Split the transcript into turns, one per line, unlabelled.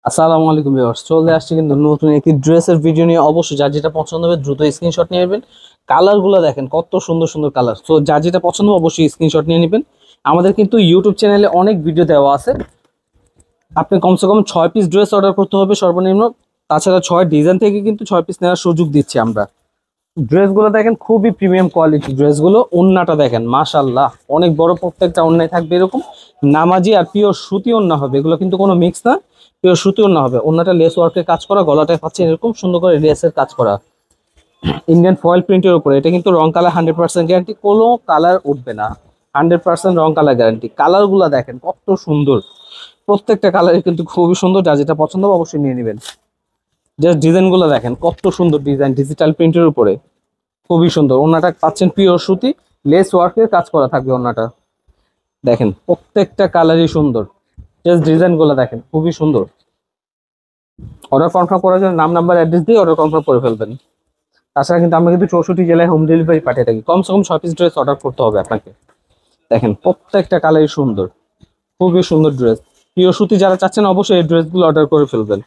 আসসালামু আলাইকুম ভিউয়ার্স, চলে আসছে কিন্তু নতুন একটি ড্রেসের ভিডিও নিয়ে। অবশ্যই যার যেটা পছন্দ হবে দ্রুত স্ক্রিনশট নিয়ে নেবেন। কালারগুলো দেখেন কত সুন্দর সুন্দর কালার। তো যার যেটা পছন্দ হবে অবশ্যই স্ক্রিনশট নিয়ে নেবেন। আমাদের কিন্তু ইউটিউব চ্যানেলে অনেক ভিডিও দেওয়া আছে। আপনি কমসে কম 6 পিস ড্রেস অর্ডার করতে হবে সর্বনিম্ন। তাছাড়া 6 ডিজাইন থেকে কিন্তু 6 পিস নেওয়ার সুযোগ দিচ্ছি আমরা। ড্রেসগুলো দেখেন খুবই প্রিমিয়াম কোয়ালিটি ড্রেসগুলো। ওন্নাটা দেখেন মাশাআল্লাহ, অনেক বড় প্রত্যেকটা ওন্নায় থাকবে এরকম নামাজি আর পিওর সুতি ওন্না হবে। এগুলো কিন্তু কোনো মিক্স না, পিওর সুতি ওন্না হবে। ওন্নাটা লেস ওয়ার্কের কাজ করা, গলাটায় পাচ্ছেন এরকম সুন্দর করে লেসের কাজ করা ইন্ডিয়ান ফয়েল প্রিন্টের উপরে। এটা কিন্তু রং কালার 100% গ্যারান্টি, কোনো কালার উঠবে না। 100% রং কালার গ্যারান্টি। কালারগুলো দেখেন কত সুন্দর, প্রত্যেকটা কালারই কিন্তু খুবই সুন্দর। যা যেটা পছন্দ হবে অবশ্যই নিয়ে নেবেন। জাস্ট ডিজাইনগুলো দেখেন কত সুন্দর ডিজাইন, ডিজিটাল প্রিন্টের উপরে খুবই সুন্দর। ওন্নাটা পাচ্ছেন পিওর সুতি, লেস ওয়ার্কের কাজ করা থাকবে ওন্নাটা। দেখেন প্রত্যেকটা কালারই সুন্দর। জাস্ট ডিজাইনগুলো দেখেন খুবই সুন্দর। অর্ডার কনফার্ম করার জন্য নাম নাম্বার অ্যাড্রেস দিয়ে অর্ডার কনফার্ম করে ফেলবেন। তাছাড়া কিন্তু আমরা কিন্তু 64 জেলায় হোম ডেলিভারি পাঠিয়ে থাকি। কমসে কম 6 পিস ড্রেস অর্ডার করতে হবে আপনাকে। দেখেন প্রত্যেকটা কালারই সুন্দর, খুবই সুন্দর ড্রেস। প্রিয় সুতি যারা চাচ্ছেন অবশ্যই এই ড্রেসগুলো অর্ডার করে ফেলবেন।